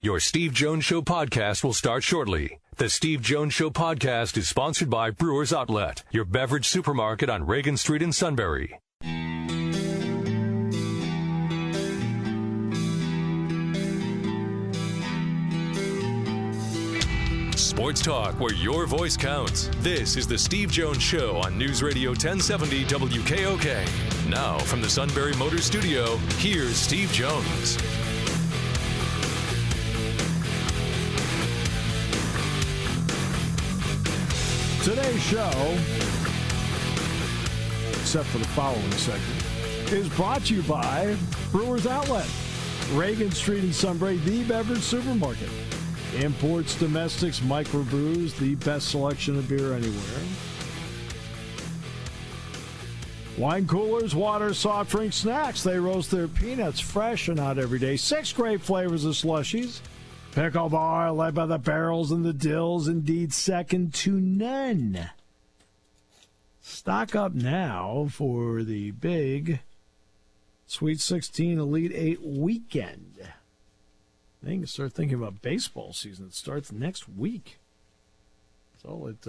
Your Steve Jones Show podcast will start shortly. The Steve Jones Show podcast is sponsored by Brewers Outlet, your beverage supermarket on Reagan Street in Sunbury. Sports talk where your voice counts. This is the Steve Jones Show on News Radio 1070 WKOK. Now from the Sunbury Motors Studio, here's Steve Jones. Today's show, except for the following segment, is brought to you by Brewers Outlet, Reagan Street in Sunbury, the beverage supermarket. Imports, domestics, microbrews, the best selection of beer anywhere. Wine coolers, water, soft drink, snacks. They roast their peanuts fresh and out every day. 6 great flavors of slushies. Pickle bar, led by the barrels and the dills, indeed second to none. Stock up now for the big Sweet 16 Elite 8 weekend. I think start thinking about baseball season. It starts next week. It's all at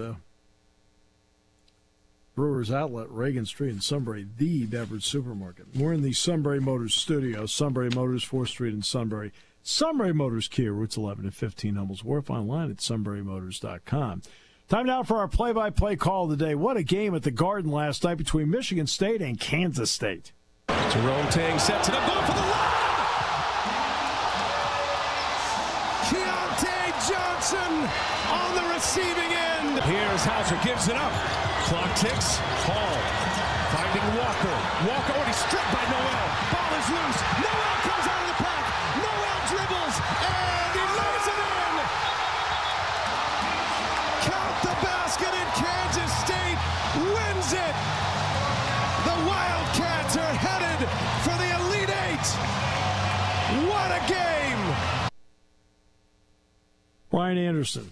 Brewers Outlet, Reagan Street in Sunbury, the beverage supermarket. We're in the Sunbury Motors studio. Sunbury Motors, 4th Street in Sunbury. Sunbury Motors Kia, routes 11 and 15 Hummel's Wharf, online at sunburymotors.com. Time now for our play-by-play call of the day. What a game at the Garden last night between Michigan State and Kansas State. Jerome Tang sets it up, going for the line. Keontae Johnson on the receiving end. Here's Hauser, gives it up. Clock ticks. Hall finding Walker. Walker already stripped by Noel. Ball is loose. Noel comes out of the pack. Noel dribbles, and he lays it in. Count the basket, and Kansas State wins it. The Wildcats are headed for the Elite Eight. What a game! Brian Anderson,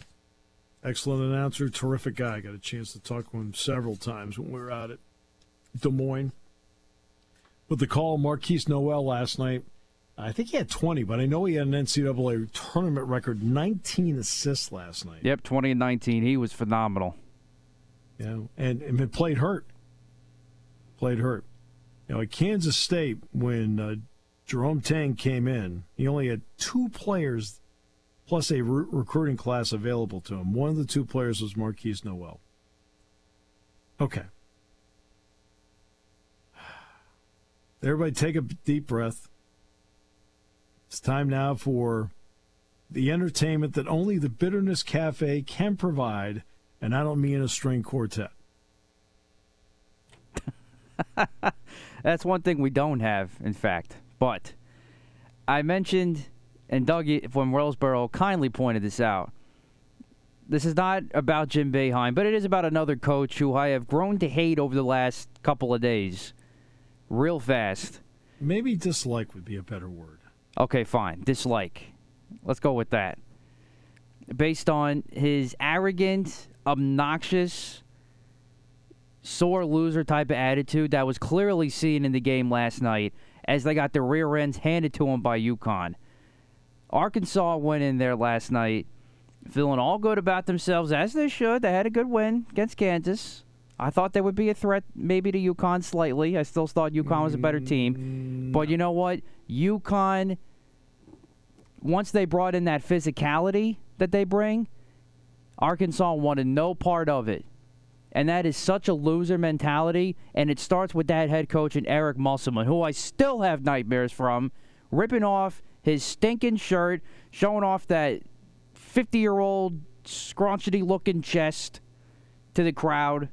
excellent announcer, terrific guy. Got a chance to talk to him several times when we were out at Des Moines. With the call, Marquise Noel last night, I think he had 20, but I know he had an NCAA tournament record, 19 assists last night. Yep, 20 and 19. He was phenomenal. Yeah, and played hurt. Played hurt. At Kansas State, when Jerome Tang came in, he only had 2 players plus a recruiting class available to him. One of the 2 players was Marquise Noel. Okay. Everybody take a deep breath. It's time now for the entertainment that only the Bitterness Cafe can provide, and I don't mean a string quartet. That's one thing we don't have, in fact. But I mentioned, and Doug from Wellsboro kindly pointed this out, this is not about Jim Boeheim, but it is about another coach who I have grown to hate over the last couple of days. Real fast. Maybe dislike would be a better word. Okay, fine. Dislike. Let's go with that. Based on his arrogant, obnoxious, sore loser type of attitude that was clearly seen in the game last night as they got their rear ends handed to them by UConn. Arkansas went in there last night feeling all good about themselves, as they should. They had a good win against Kansas. I thought there would be a threat maybe to UConn slightly. I still thought UConn was a better team. But you know what? UConn, once they brought in that physicality that they bring, Arkansas wanted no part of it. And that is such a loser mentality, and it starts with that head coach and Eric Musselman, who I still have nightmares from, ripping off his stinking shirt, showing off that 50-year-old scrunchety-looking chest to the crowd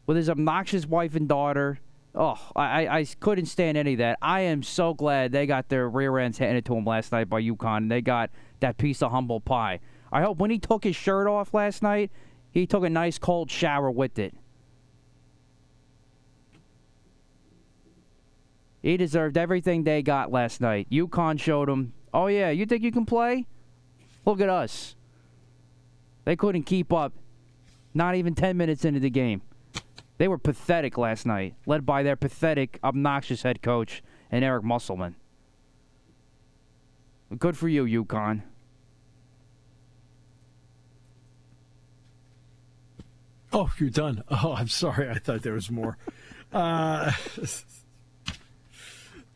with his obnoxious wife and daughter. Oh, I couldn't stand any of that. I am so glad they got their rear ends handed to them last night by UConn, and they got that piece of humble pie. I hope when he took his shirt off last night, he took a nice cold shower with it. He deserved everything they got last night. UConn showed him, oh yeah, you think you can play? Look at us. They couldn't keep up, not even 10 minutes into the game. They were pathetic last night, led by their pathetic, obnoxious head coach and Eric Musselman. Good for you, UConn. Oh, you're done. Oh, I'm sorry. I thought there was more.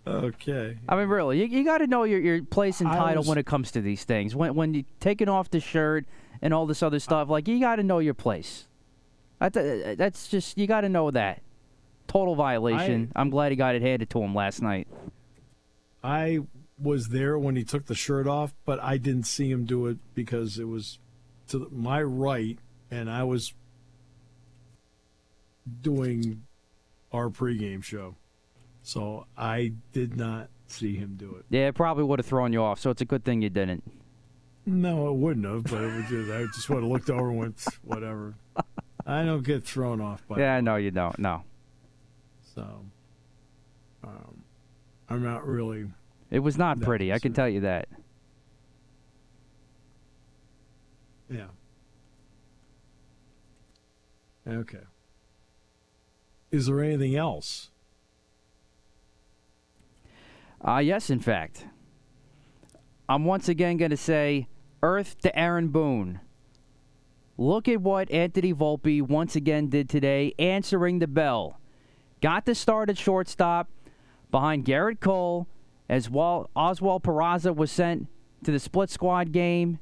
Okay. I mean, really, you got to know your place and title when it comes to these things. When you're taking off the shirt and all this other stuff, like, you got to know your place. That's just, you got to know that. Total violation. I'm glad he got it handed to him last night. I was there when he took the shirt off, but I didn't see him do it because it was to my right, and I was doing our pregame show. So I did not see him do it. Yeah, it probably would have thrown you off, so it's a good thing you didn't. No, it wouldn't have, but I just would have looked over and went, whatever. I don't get thrown off by Yeah, no, you don't. No. So, I'm not really. It was not pretty, I can tell you that. Yeah. Okay. Is there anything else? Yes, in fact. I'm once again going to say earth to Aaron Boone. Look at what Anthony Volpe once again did today, answering the bell. Got the start at shortstop behind Garrett Cole as Oswald Peraza was sent to the split squad game.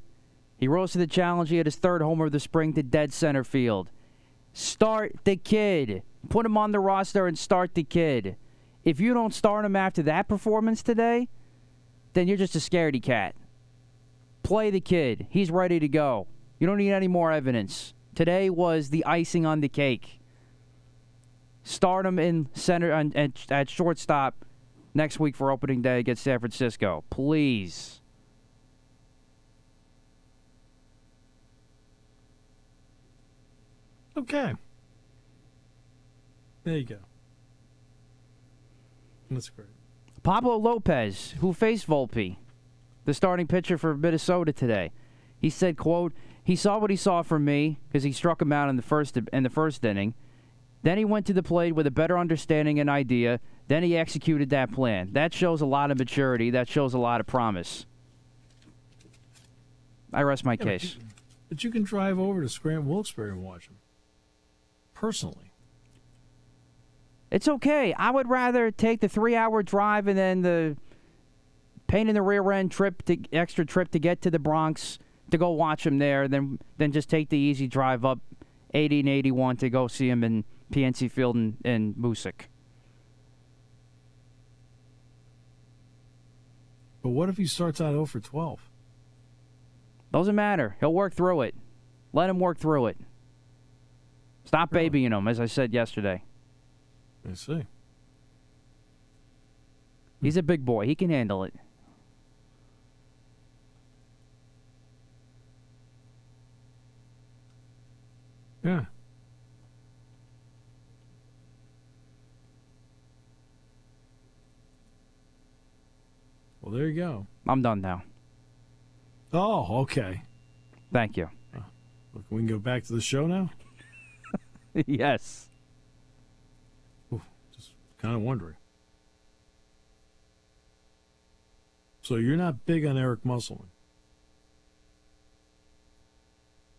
He rose to the challenge. He had his third homer of the spring to dead center field. Start the kid. Put him on the roster and start the kid. If you don't start him after that performance today, then you're just a scaredy cat. Play the kid. He's ready to go. You don't need any more evidence. Today was the icing on the cake. Start him in center at shortstop next week for opening day against San Francisco. Please. Okay. There you go. That's great. Pablo Lopez, who faced Volpe, the starting pitcher for Minnesota today, he said, quote, "He saw what he saw from me because he struck him out in the first inning. Then he went to the plate with a better understanding and idea. Then he executed that plan. That shows a lot of maturity. That shows a lot of promise." I rest my case. But you can drive over to Scranton-Wilkes-Barre and watch him. Personally. It's okay. I would rather take the 3-hour drive and then the pain in the rear end extra trip to get to the Bronx to go watch him there than just take the easy drive up 80 and 81 to go see him in PNC Field in Moosic. But what if he starts out 0 for 12? Doesn't matter. He'll work through it. Let him work through it. Stop babying him, as I said yesterday. I see. He's a big boy. He can handle it. Yeah. Well, there you go. I'm done now. Oh, okay. Thank you. Look, we can go back to the show now? Yes. Just kind of wondering. So you're not big on Eric Musselman?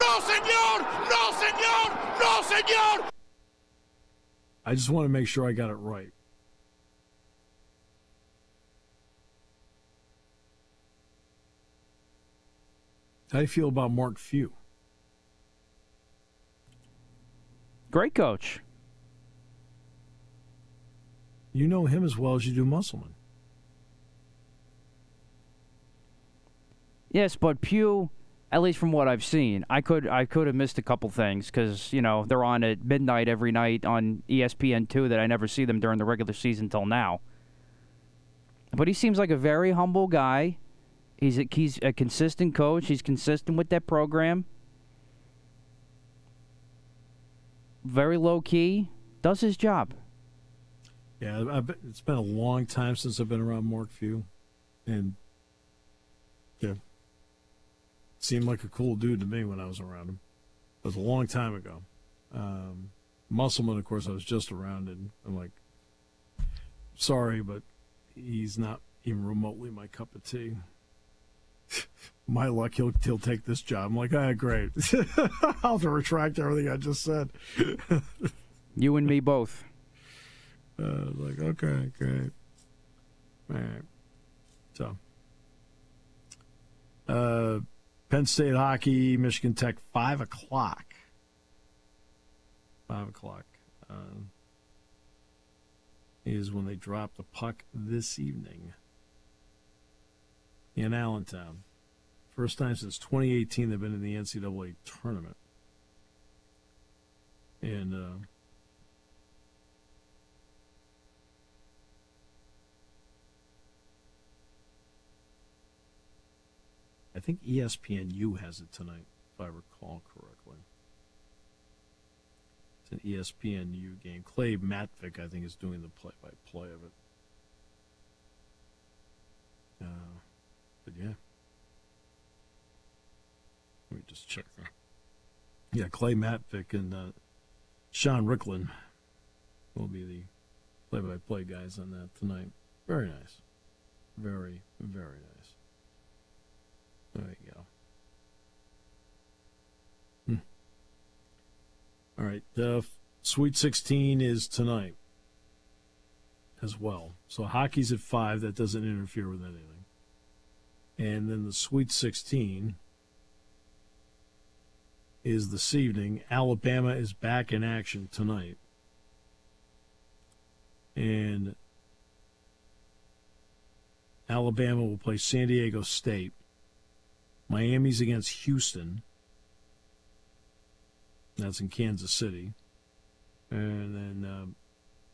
No, senor! No, senor! No, senor! I just want to make sure I got it right. How do you feel about Mark Few? Great coach. You know him as well as you do Musselman. Yes, but Pugh, at least from what I've seen, I could have missed a couple things because, they're on at midnight every night on ESPN2 that I never see them during the regular season till now. But he seems like a very humble guy. He's a consistent coach. He's consistent with that program. Very low-key. Does his job. Yeah, it's been a long time since I've been around Mark Few. And, yeah, seemed like a cool dude to me when I was around him. It was a long time ago. Musselman, of course, I was just around, and I'm like, sorry, but he's not even remotely my cup of tea. My luck, he'll take this job. I'm like, great. I'll have to retract everything I just said. You and me both. Like, okay, great. All right. So, Penn State hockey, Michigan Tech, 5 o'clock. 5 o'clock is when they drop the puck this evening in Allentown. First time since 2018 they've been in the NCAA tournament. And I think ESPNU has it tonight, if I recall correctly. It's an ESPNU game. Clay Matvick, I think, is doing the play-by-play of it. But yeah. Let me just check that. Yeah, Clay Matvick and Sean Ricklin will be the play-by-play guys on that tonight. Very nice. Very, very nice. There you go. All right. Sweet 16 is tonight as well. So hockey's at 5. That doesn't interfere with anything. And then the Sweet 16 is this evening. Alabama is back in action tonight. And Alabama will play San Diego State. Miami's against Houston. That's in Kansas City. And then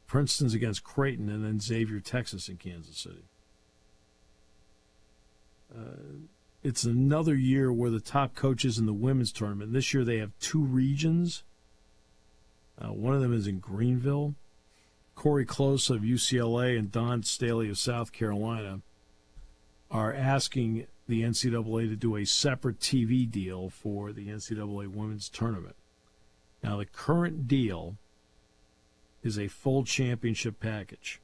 Princeton's against Creighton, and then Xavier, Texas in Kansas City. It's another year where the top coaches in the women's tournament, this year they have 2 regions. One of them is in Greenville. Corey Close of UCLA and Don Staley of South Carolina are asking the NCAA to do a separate TV deal for the NCAA women's tournament. Now, the current deal is a full championship package.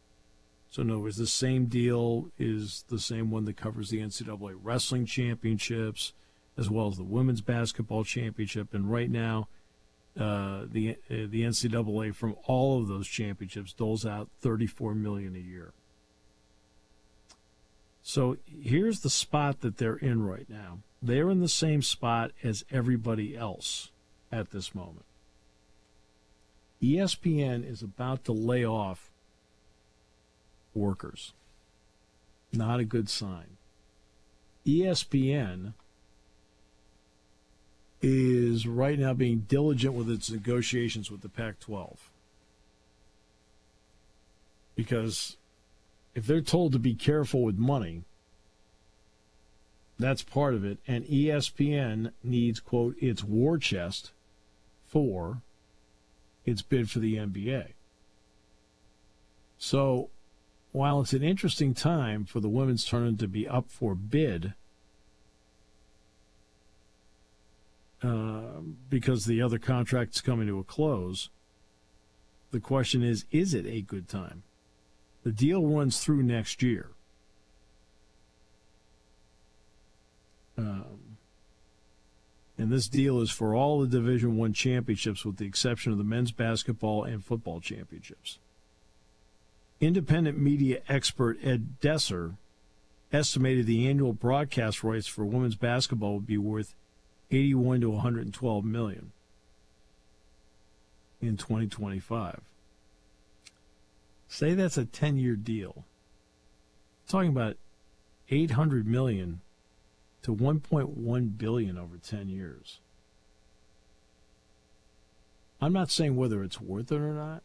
So, in other words, the same deal is the same one that covers the NCAA wrestling championships as well as the women's basketball championship. And right now, the NCAA from all of those championships doles out $34 million a year. So here's the spot that they're in right now. They're in the same spot as everybody else at this moment. ESPN is about to lay off workers. Not a good sign. ESPN is right now being diligent with its negotiations with the Pac-12. Because if they're told to be careful with money, that's part of it. And ESPN needs, quote, its war chest for its bid for the NBA. So while it's an interesting time for the women's tournament to be up for bid, because the other contract's coming to a close, the question is it a good time? The deal runs through next year. And this deal is for all the Division I championships with the exception of the men's basketball and football championships. Independent media expert Ed Desser estimated the annual broadcast rights for women's basketball would be worth $81 to $112 million in 2025. Say that's a 10-year deal. Talking about $800 million to $1.1 billion over 10 years. I'm not saying whether it's worth it or not,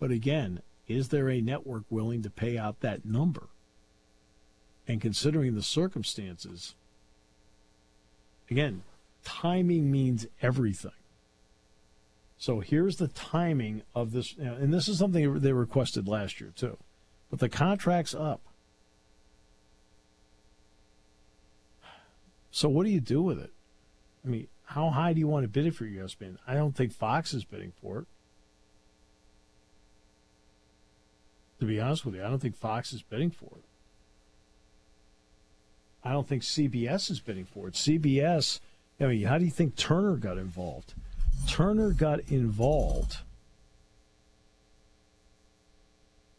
but again, is there a network willing to pay out that number? And considering the circumstances, again, timing means everything. So here's the timing of this, and this is something they requested last year too, but the contract's up. So what do you do with it? I mean, how high do you want to bid it for ESPN? I don't think Fox is bidding for it. To be honest with you, I don't think Fox is bidding for it. I don't think CBS is bidding for it. CBS, I mean, how do you think Turner got involved? Turner got involved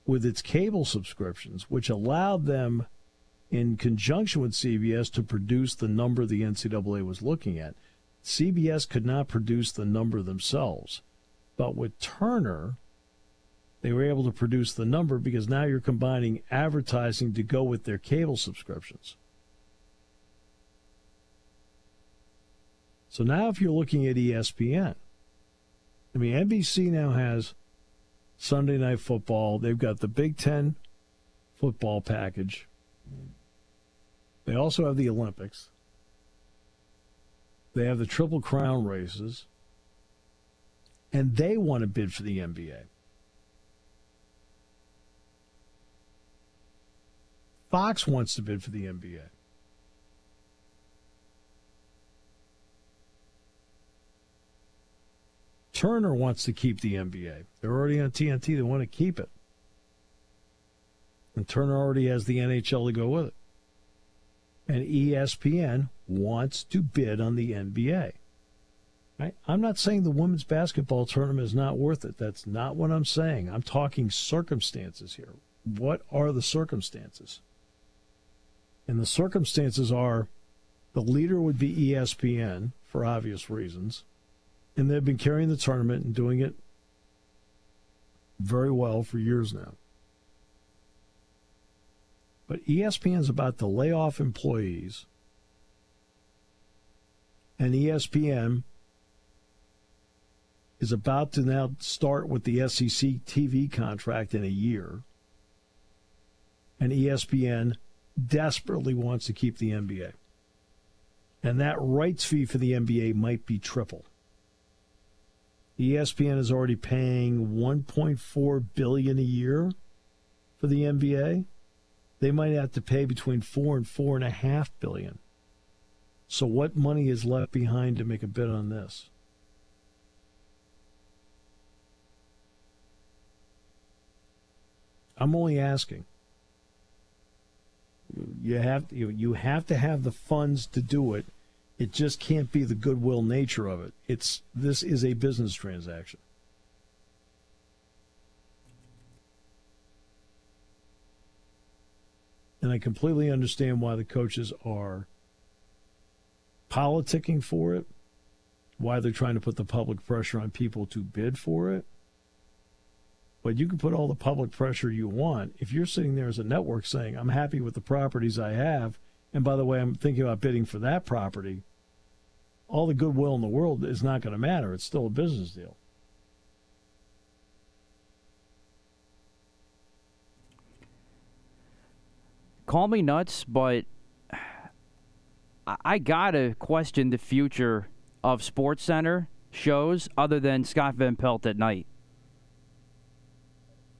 with its cable subscriptions, which allowed them, in conjunction with CBS, to produce the number the NCAA was looking at. CBS could not produce the number themselves. But with Turner, they were able to produce the number because now you're combining advertising to go with their cable subscriptions. So now if you're looking at ESPN, I mean, NBC now has Sunday Night Football. They've got the Big Ten football package. They also have the Olympics. They have the Triple Crown races. And they want to bid for the NBA. Fox wants to bid for the NBA. Turner wants to keep the NBA. They're already on TNT. They want to keep it. And Turner already has the NHL to go with it. And ESPN wants to bid on the NBA. Right? I'm not saying the women's basketball tournament is not worth it. That's not what I'm saying. I'm talking circumstances here. What are the circumstances? And the circumstances are the leader would be ESPN for obvious reasons. And they've been carrying the tournament and doing it very well for years now. But ESPN is about to lay off employees. And ESPN is about to now start with the SEC TV contract in a year. And ESPN desperately wants to keep the NBA. And that rights fee for the NBA might be triple. ESPN is already paying $1.4 billion a year for the NBA. They might have to pay between $4 and $4.5 billion. So what money is left behind to make a bid on this? I'm only asking. You have to have the funds to do it. It just can't be the goodwill nature of it. This is a business transaction. And I completely understand why the coaches are politicking for it, why they're trying to put the public pressure on people to bid for it. But you can put all the public pressure you want. If you're sitting there as a network saying, I'm happy with the properties I have, and by the way, I'm thinking about bidding for that property, all the goodwill in the world is not going to matter. It's still a business deal. Call me nuts, but I got to question the future of SportsCenter shows other than Scott Van Pelt at night.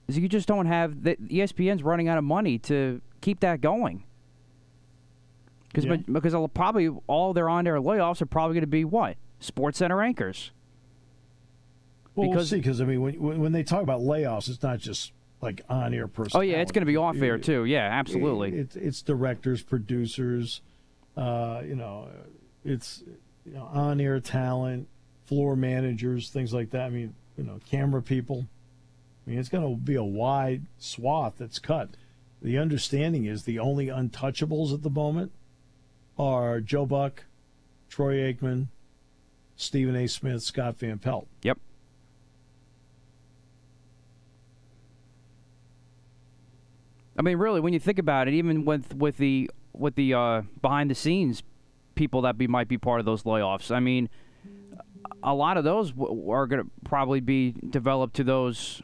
You just don't have ESPN's running out of money to keep that going. Because probably all their on-air layoffs are probably going to be what? SportsCenter anchors. Well, we'll see, because I mean, when they talk about layoffs, it's not just like on-air personnel. Oh yeah, it's going to be off-air too. Yeah, absolutely. It's directors, producers, it's on-air talent, floor managers, things like that. I mean, camera people. I mean, it's going to be a wide swath that's cut. The understanding is the only untouchables at the moment are Joe Buck, Troy Aikman, Stephen A. Smith, Scott Van Pelt. Yep. I mean, really, when you think about it, even with the behind the scenes people that might be part of those layoffs, I mean, a lot of those are going to probably be developed to those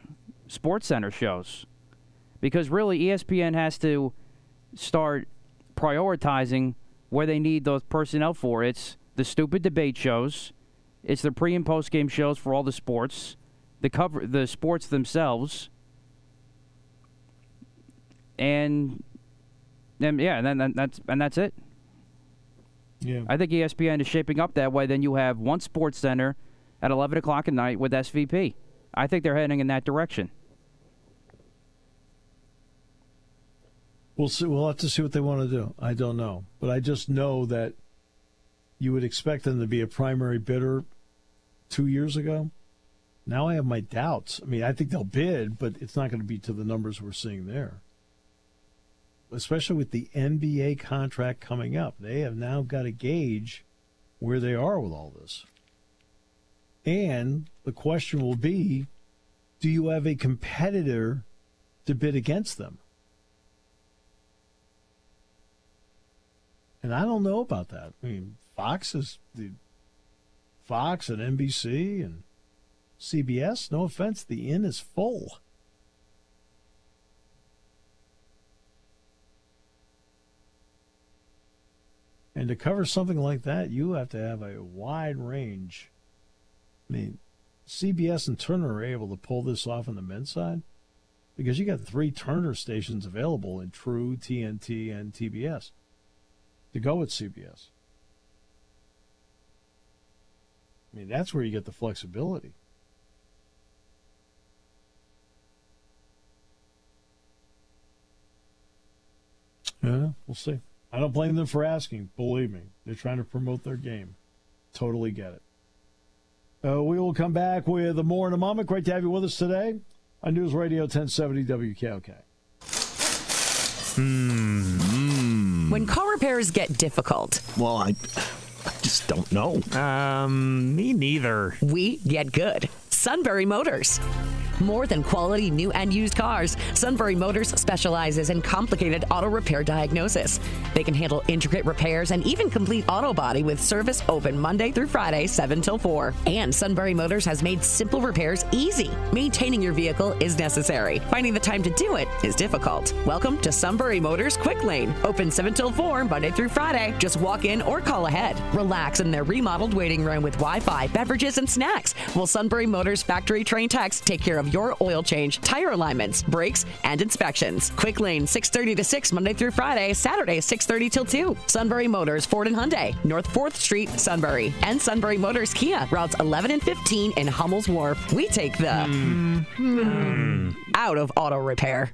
SportsCenter shows, because really ESPN has to start prioritizing where they need those personnel for. It's the stupid debate shows, it's the pre and post game shows for all the sports, the sports themselves, and that's it. Yeah, I think ESPN is shaping up that way. Then you have one SportsCenter at 11 o'clock at night with SVP. I think they're heading in that direction. We'll see. We'll have to see what they want to do. I don't know. But I just know that you would expect them to be a primary bidder 2 years ago. Now I have my doubts. I mean, I think they'll bid, but it's not going to be to the numbers we're seeing there. Especially with the NBA contract coming up. They have now got to gauge where they are with all this. And the question will be, do you have a competitor to bid against them? And I don't know about that. I mean, Fox and NBC and CBS, no offense, the inn is full. And to cover something like that, you have to have a wide range. I mean, CBS and Turner are able to pull this off on the men's side because you got 3 Turner stations available in True, TNT, and TBS to go with CBS. I mean, that's where you get the flexibility. Yeah, we'll see. I don't blame them for asking. Believe me, they're trying to promote their game. Totally get it. We will come back with more in a moment. Great to have you with us today on News Radio 1070 WKOK. When car repairs get difficult. Well, I just don't know. Me neither. We get good. Sunbury Motors. More than quality new and used cars, Sunbury Motors specializes in complicated auto repair diagnosis. They can handle intricate repairs and even complete auto body with service open Monday through Friday, 7 till 4. And Sunbury Motors has made simple repairs easy. Maintaining your vehicle is necessary. Finding the time to do it is difficult. Welcome to Sunbury Motors Quick Lane. Open 7 till 4, Monday through Friday. Just walk in or call ahead. Relax in their remodeled waiting room with Wi-Fi, beverages, and snacks. While Sunbury Motors factory trained techs take care of your oil change, tire alignments, brakes, and inspections. Quick Lane, 6:30 to 6, Monday through Friday, Saturday, 6:30 till 2. Sunbury Motors, Ford and Hyundai, North 4th Street, Sunbury. And Sunbury Motors Kia, routes 11 and 15 in Hummel's Wharf. We take the out of auto repair.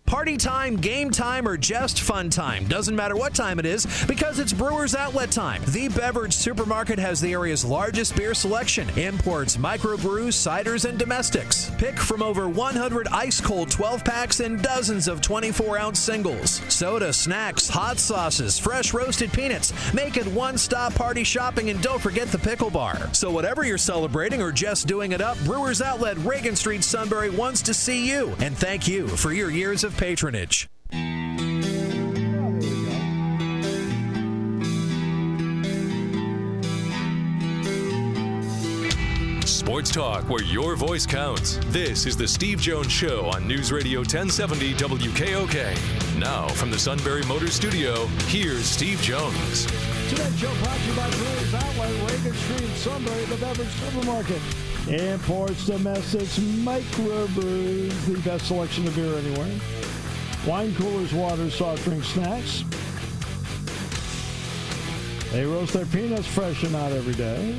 Party time, game time, or just fun time. Doesn't matter what time it is because it's Brewers Outlet time. The beverage supermarket has the area's largest beer selection. Imports, microbrews, ciders, and domestics. Pick from over 100 ice-cold 12-packs and dozens of 24-ounce singles. Soda, snacks, hot sauces, fresh roasted peanuts. Make it one-stop party shopping, and don't forget the pickle bar. So whatever you're celebrating or just doing it up, Brewers Outlet, Reagan Street, Sunbury wants to see you. And thank you for your years of patronage. Sports talk where your voice counts. This is the Steve Jones Show on News Radio 1070 WKOK. Now from the Sunbury Motors Studio, here's Steve Jones. Today's show brought to you by Brewers Outlet, Reagan Street, Sunbury, the beverage supermarket. Imports, domestics, microbrews, the best selection of beer anywhere. Wine coolers, water, soft drink, snacks. They roast their peanuts fresh and out every day.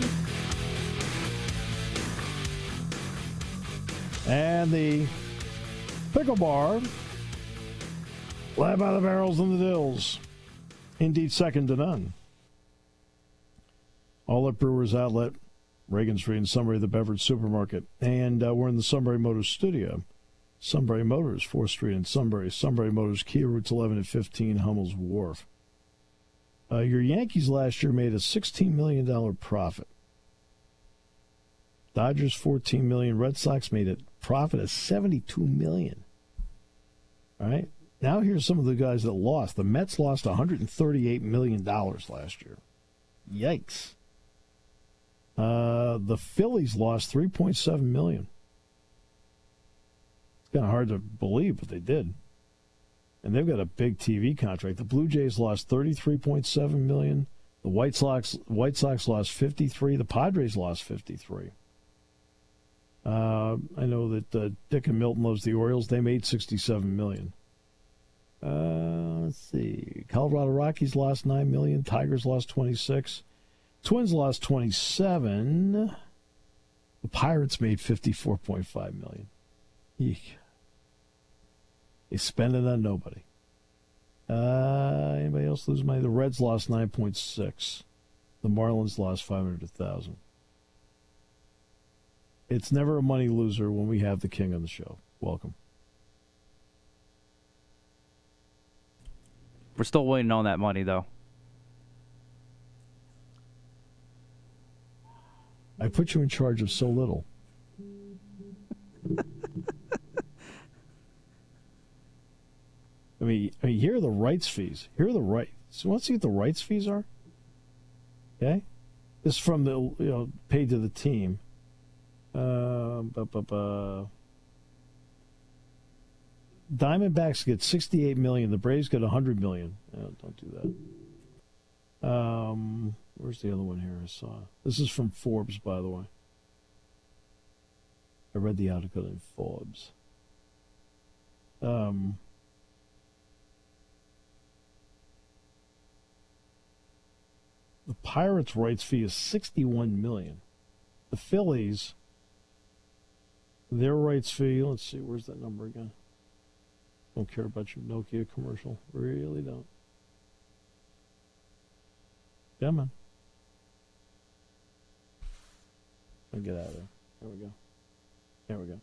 And the pickle bar, led by the barrels and the dills. Indeed, second to none. All at Brewers Outlet, Reagan Street in Sunbury, the beverage supermarket. And we're in the Sunbury Motors studio. Sunbury Motors, 4th Street in Sunbury. Sunbury Motors, Kia, routes 11 and 15, Hummel's Wharf. Your Yankees last year made a $16 million profit. Dodgers, $14 million. Red Sox made a profit of $72 million. All right? Now here's some of the guys that lost. The Mets lost $138 million last year. Yikes. The Phillies lost $3.7 million. Kind of hard to believe, but they did. And they've got a big TV contract. The Blue Jays lost $33.7 million. The White Sox lost $53. The Padres lost $53. I know that Dick and Milton loves the Orioles. They made $67 million. Let's see. Colorado Rockies lost $9 million. Tigers lost $26. Twins lost $27. The Pirates made $54.5 million. Eek. They spend it on nobody. Anybody else lose money? The Reds lost 9.6. The Marlins lost 500,000. It's never a money loser when we have the king on the show. Welcome. We're still waiting on that money, though. I put you in charge of so little. I mean, here are the rights fees. Here are the rights. So let's see what the rights fees are. Okay, this is from the paid to the team. Diamondbacks get $68 million. The Braves get $100 million. Don't do that. Where's the other one here? I saw. This is from Forbes, by the way. I read the article in Forbes. The Pirates' rights fee is $61 million. The Phillies, their rights fee, let's see, where's that number again? Don't care about your Nokia commercial. Really don't. Come on. I'll get out of there. There we go.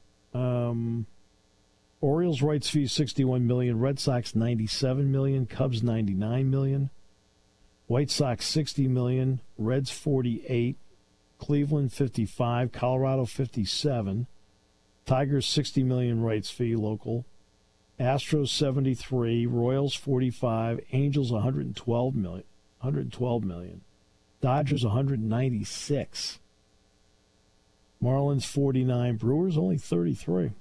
Orioles' rights fee is $61 million. Red Sox $97 million. Cubs $99 million. White Sox $60 million. Reds $48. Cleveland $55. Colorado $57. Tigers $60 million rights fee local. Astros $73. Royals $45. Angels $112 million. Dodgers $196. Marlins $49. Brewers only $33.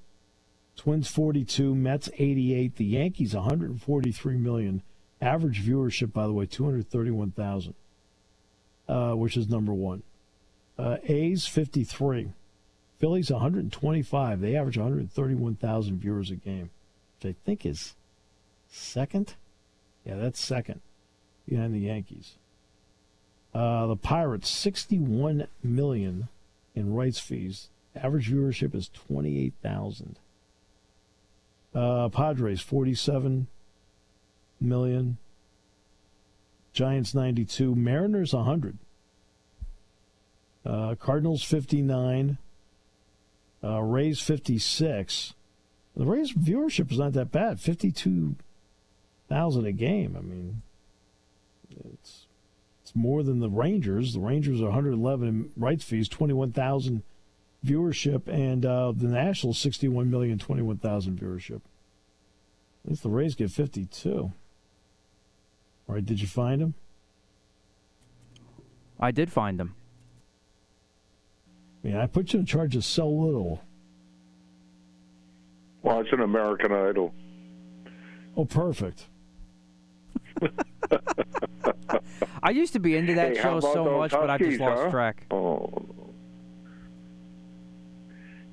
Twins $42. Mets $88. The Yankees $143 million. Average viewership, by the way, 231,000, which is number one. A's 53. Phillies 125. They average 131,000 viewers a game, which I think is second. Yeah, that's second behind the Yankees. The Pirates, $61 million in rights fees. Average viewership is 28,000. Padres, $47 million. Giants, 92. Mariners, 100. Cardinals, 59. Rays, 56. The Rays' viewership is not that bad. 52,000 a game. I mean, it's more than the Rangers. The Rangers are 111 in rights fees, 21,000 viewership, and the Nationals, 61 million, 21,000 viewership. At least the Rays get 52. All right, did you find him? I did find him. Yeah, I put you in charge of so little. Watching American Idol. Oh, perfect. I used to be into that Hey, show so much, but I've just lost track. Oh.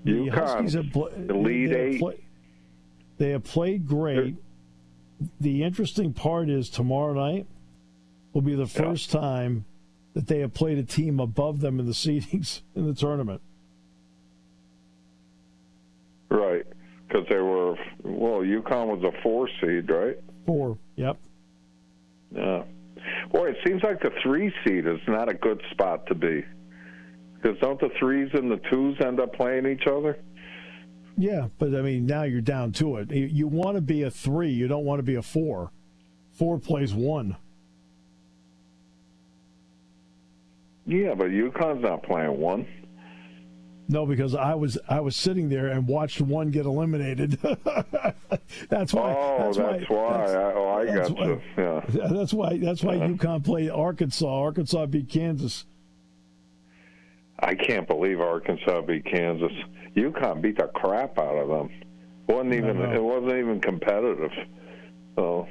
The Huskies the lead eight. They have played great. The interesting part is tomorrow night will be the first time that they have played a team above them in the seedings in the tournament. Right, because they were, UConn was a 4 seed, right? 4, yep. Yeah. Boy, it seems like the 3 seed is not a good spot to be. Because don't the 3s and the 2s end up playing each other? Yeah, but I mean, now you're down to it. You want to be a 3, you don't want to be a 4. 4 plays 1. Yeah, but UConn's not playing 1. No, because I was sitting there and watched 1 get eliminated. That's why. Oh, that's why. I got you. Yeah. That's why UConn played Arkansas. Arkansas beat Kansas. I can't believe Arkansas beat Kansas. UConn beat the crap out of them. It wasn't even competitive. So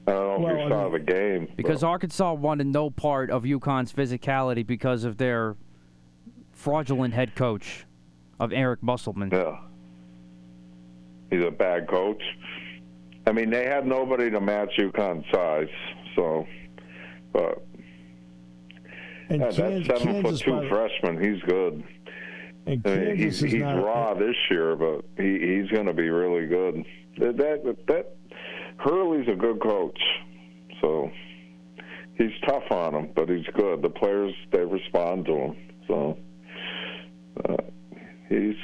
I don't know if you saw the game. Because Arkansas wanted no part of UConn's physicality because of their fraudulent head coach of Eric Musselman. Yeah. He's a bad coach. I mean, they had nobody to match UConn's size, so, but and that 7'2" freshman, he's good. And he's raw this year, but he's going to be really good. Hurley's a good coach, so he's tough on them, but he's good. The players, they respond to him. So it's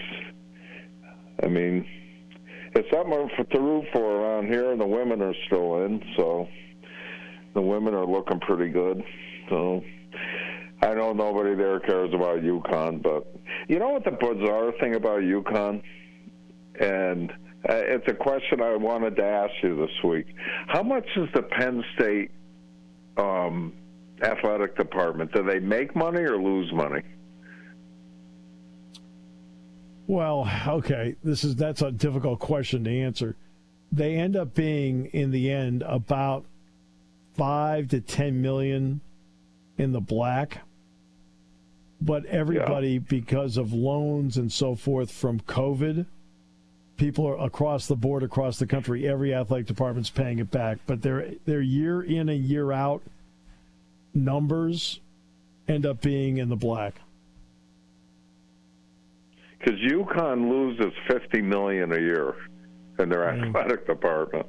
something to root for around here, and the women are still in, so the women are looking pretty good. So I know nobody there cares about UConn, but you know what the bizarre thing about UConn? And it's a question I wanted to ask you this week. How much is the Penn State athletic department? Do they make money or lose money? Well, okay, that's a difficult question to answer. They end up being, in the end, about $5 to $10 million in the black. But everybody, because of loans and so forth from COVID, people are across the board, across the country, every athletic department's paying it back. But their year in and year out numbers end up being in the black. Because UConn loses $50 million a year in their athletic department,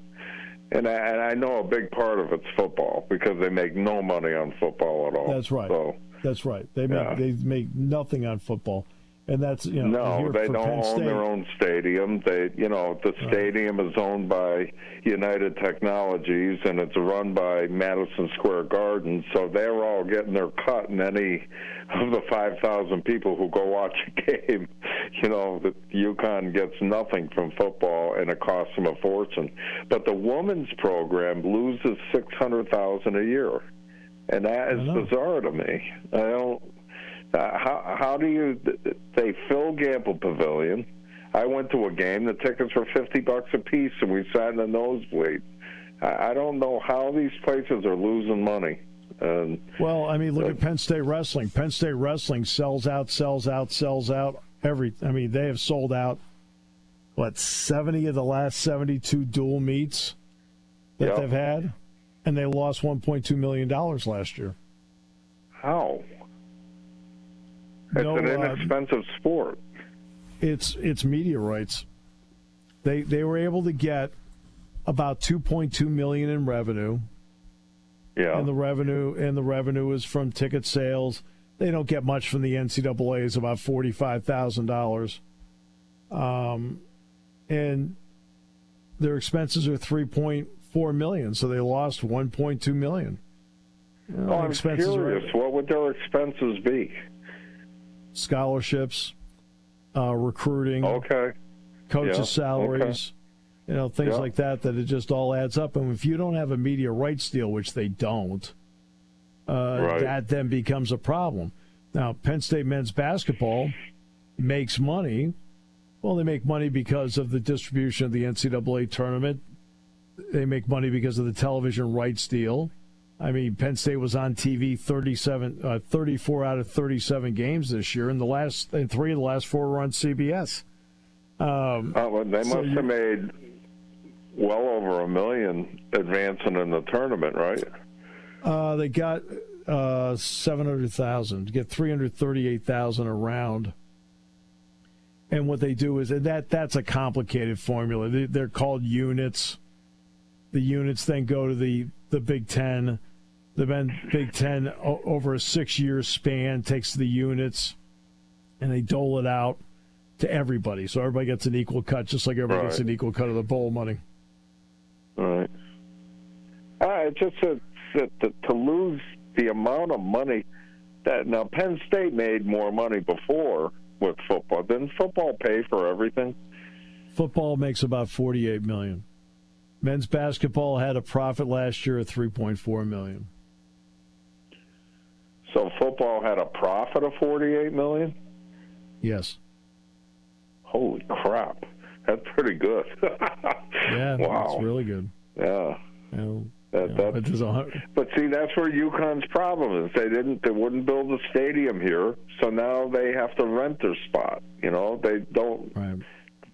and I know a big part of it's football because they make no money on football at all. That's right. So, that's right. They make nothing on football, and that's no, they don't own their own stadium. The stadium is owned by United Technologies, and it's run by Madison Square Garden. So they're all getting their cut in any of the 5,000 people who go watch a game. That UConn gets nothing from football, and it costs them a fortune. But the women's program loses $600,000 a year, and that is bizarre to me. I don't. How do you? They fill Gamble Pavilion. I went to a game. The tickets were $50 a piece, and we sat in the nosebleed. I don't know how these places are losing money. Look at Penn State Wrestling. Penn State Wrestling sells out. They have sold out, 70 of the last 72 dual meets that they've had, and they lost $1.2 million last year. How? It's an inexpensive sport. It's media rights. They were able to get about $2.2 million in revenue. Yeah. And the revenue is from ticket sales. They don't get much from the NCAA. It's about $45,000. And their expenses are $3.4 million, so they lost $1.2 million. I'm curious. What would their expenses be? Scholarships, recruiting, coaches' salaries, things like that it just all adds up. And if you don't have a media rights deal, which they don't, that then becomes a problem. Now, Penn State men's basketball makes money. Well, they make money because of the distribution of the NCAA tournament. They make money because of the television rights deal. Penn State was on TV 34 out of 37 games this year, and 3 of the last 4 were on CBS. They must have made well over $1 million advancing in the tournament, right? They got $700,000 to get $338,000 a round. And what they do is that's a complicated formula. They're called units. The units then go to the Big Ten. The Big Ten, over a 6-year span, takes the units and they dole it out to everybody. So everybody gets an equal cut, just like everybody gets an equal cut of the bowl money. All right. Just to lose the amount of money that now Penn State made more money before with football. Didn't football pay for everything? Football makes about $48 million. Men's basketball had a profit last year of $3.4 million. So football had a profit of $48 million? Yes. Holy crap. That's pretty good. Yeah, wow. That's really good. Yeah. But see, that's where UConn's problem is. They wouldn't build a stadium here, so now they have to rent their spot. They don't. Right.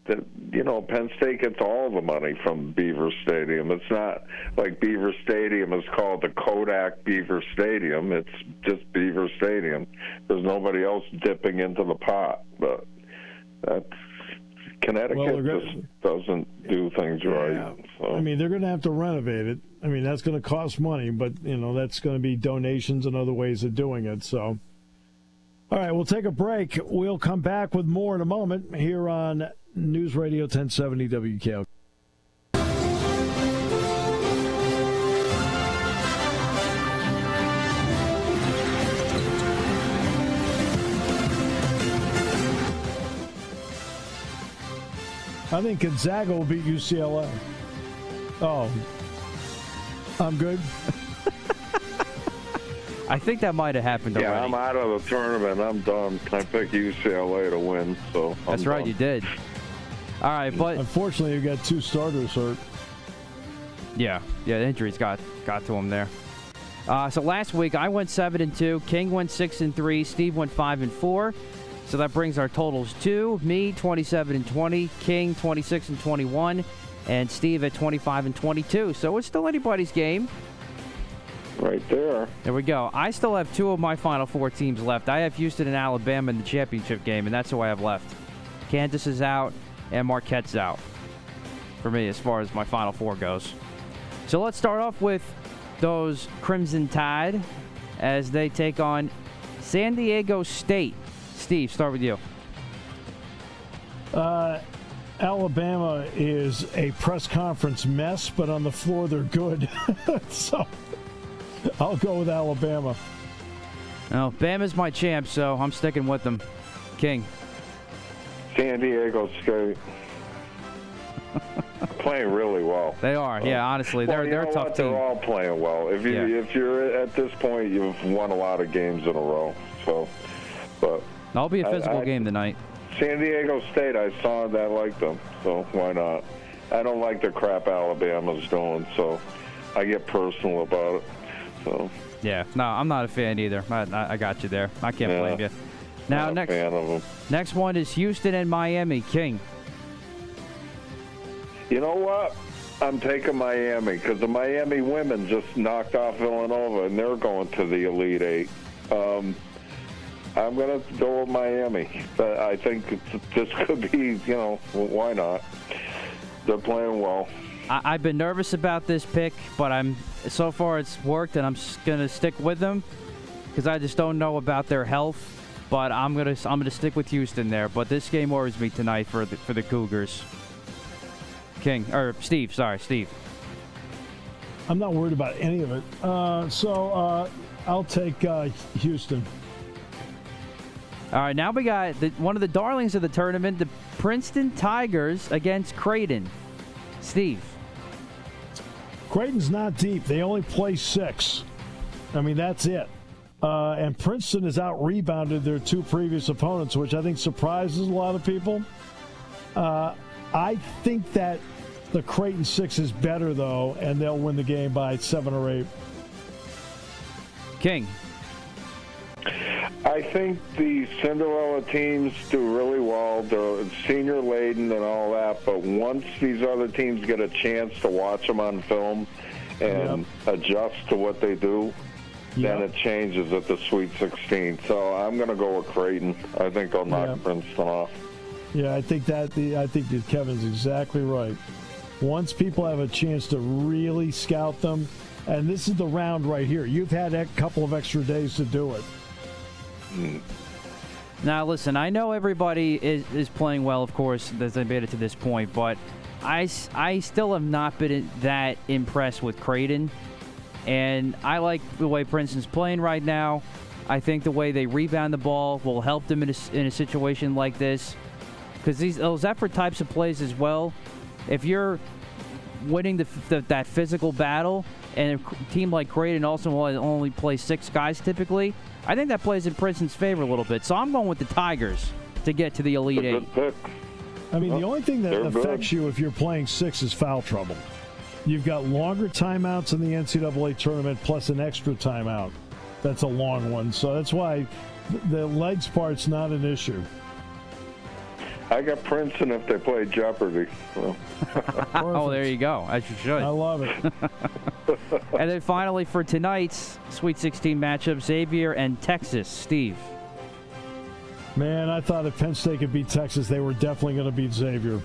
Penn State gets all the money from Beaver Stadium. It's not like Beaver Stadium is called the Kodak Beaver Stadium. It's just Beaver Stadium. There's nobody else dipping into the pot. But that's Connecticut just doesn't do things right. Yeah. So. I mean, they're going to have to renovate it. I mean, that's going to cost money, but, that's going to be donations and other ways of doing it. So, all right, we'll take a break. We'll come back with more in a moment here on News Radio 1070 WKO. I think Gonzaga will beat UCLA. Oh, I'm good. I think that might have happened already. Yeah, I'm out of the tournament. I'm done. I picked UCLA to win, so That's right, you did. All right, but unfortunately, you got 2 starters hurt. Yeah, the injuries got to him there. So last week I went 7-2, King went 6-3, Steve went 5-4. So that brings our totals to me 27-20, King 26-21, and Steve at 25-22. So it's still anybody's game. Right there. There we go. I still have 2 of my Final Four teams left. I have Houston and Alabama in the championship game, and that's who I have left. Kansas is out, and Marquette's out for me as far as my Final Four goes. So let's start off with those Crimson Tide as they take on San Diego State. Steve, start with you. Alabama is a press conference mess, but on the floor they're good. So I'll go with Alabama. No, Bama's my champ, so I'm sticking with them. King. San Diego State. Playing really well. They are, yeah. Honestly, they're a tough team. They're all playing well. If you're at this point, you've won a lot of games in a row. So, but it'll be a physical game tonight. San Diego State, I saw that I like them, so why not? I don't like the crap Alabama's doing, so I get personal about it. So. Yeah, no, I'm not a fan either. I got you there. I can't blame you. Now, not a fan of them. Next one is Houston and Miami. King. You know what? I'm taking Miami because the Miami women just knocked off Villanova, and they're going to the Elite Eight. I'm going to go with Miami. But I think this could be, why not? They're playing well. I've been nervous about this pick, but so far it's worked, and I'm going to stick with them because I just don't know about their health. But I'm gonna stick with Houston there. But this game worries me tonight for the Cougars. Steve. Sorry, Steve. I'm not worried about any of it. So I'll take Houston. All right, now we got one of the darlings of the tournament, the Princeton Tigers against Creighton. Steve. Creighton's not deep. They only play 6. I mean, that's it. And Princeton has out-rebounded their 2 previous opponents, which I think surprises a lot of people. I think that the Creighton 6 is better, though, and they'll win the game by 7 or 8. King. I think the Cinderella teams do really well. They're senior-laden and all that, but once these other teams get a chance to watch them on film and adjust to what they do, then it changes at the Sweet 16. So I'm going to go with Creighton. I think they'll knock Princeton off. Yeah, I think that Kevin's exactly right. Once people have a chance to really scout them, and this is the round right here. You've had a couple of extra days to do it. Now, listen, I know everybody is playing well, of course, as they made it to this point, but I still have not been that impressed with Creighton. And I like the way Princeton's playing right now. I think the way they rebound the ball will help them in a situation like this. Because those effort types of plays as well, if you're winning that physical battle, and a team like Creighton also will only play 6 guys typically, I think that plays in Princeton's favor a little bit. So I'm going with the Tigers to get to the Elite Eight. I mean, the only thing that affects you if you're playing 6 is foul trouble. You've got longer timeouts in the NCAA tournament plus an extra timeout. That's a long one. So that's why the legs part's not an issue. I got Princeton if they play Jeopardy. So. Oh, there you go. As you should. I love it. And then finally for tonight's Sweet 16 matchup, Xavier and Texas. Steve. Man, I thought if Penn State could beat Texas, they were definitely going to beat Xavier.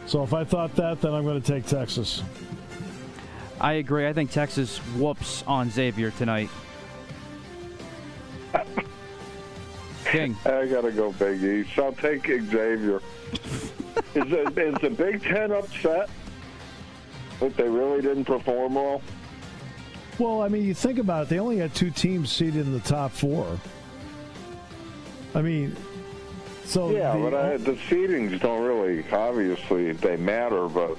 So if I thought that, then I'm going to take Texas. I agree. I think Texas whoops on Xavier tonight. King. I got to go Big East. I'll take Xavier. Is the Big Ten upset that they really didn't perform well? Well, I mean, you think about it. They only had 2 teams seated in the top 4. I mean, so yeah, but the seedings don't really, obviously, they matter. But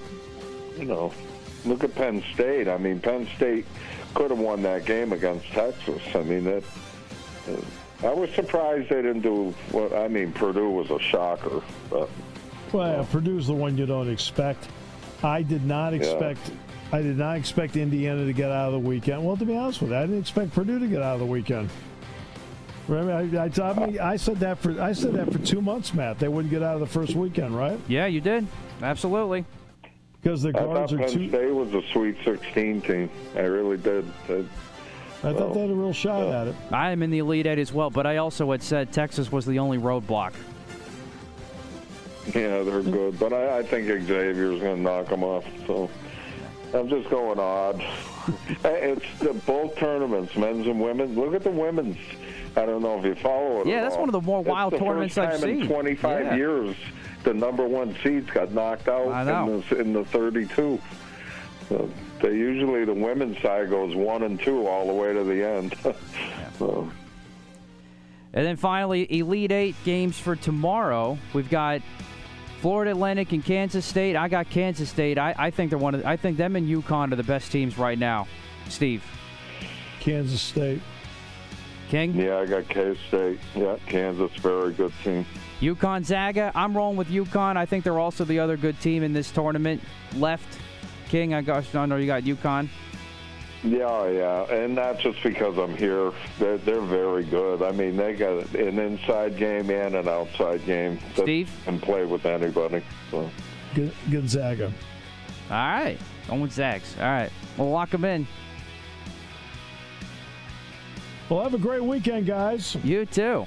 look at Penn State. I mean, Penn State could have won that game against Texas. I mean, I was surprised they didn't do what. I mean, Purdue was a shocker. But, Purdue's the one you don't expect. I did not expect. Yeah. I did not expect Indiana to get out of the weekend. Well, to be honest with you, I didn't expect Purdue to get out of the weekend. I said that for 2 months, Matt. They wouldn't get out of the first weekend, right? Yeah, you did. Absolutely. Because the guards I thought Penn State was a Sweet 16 team. I really did. I thought they had a real shot at it. I am in the Elite Eight as well, but I also had said Texas was the only roadblock. Yeah, they're good, but I think Xavier's going to knock them off. So I'm just going odd. It's both tournaments, men's and women's. Look at the women's. I don't know if you follow it. Yeah, that's one of the more wild tournaments I've seen. In 25 years, the number 1 seeds got knocked out in the 32. So usually the women's side goes 1 and 2 all the way to the end. So. And then finally, Elite Eight games for tomorrow. We've got Florida Atlantic and Kansas State. I got Kansas State. I think they're I think them and UConn are the best teams right now. Steve. Kansas State. King? Yeah, I got K-State. Yeah, Kansas, very good team. UConn Zaga. I'm rolling with UConn. I think they're also the other good team in this tournament. Left. King, I know you got UConn. Yeah, and not just because I'm here. They're very good. I mean, they got an inside game and an outside game. Steve? Can play with anybody. So. Gonzaga. All right. Going with Zags. All right. We'll lock them in. Well, have a great weekend, guys. You too.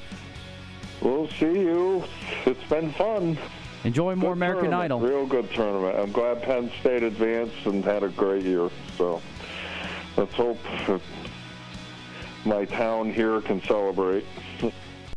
We'll see you. It's been fun. Enjoy more American Idol. Real good tournament. I'm glad Penn State advanced and had a great year. So let's hope my town here can celebrate.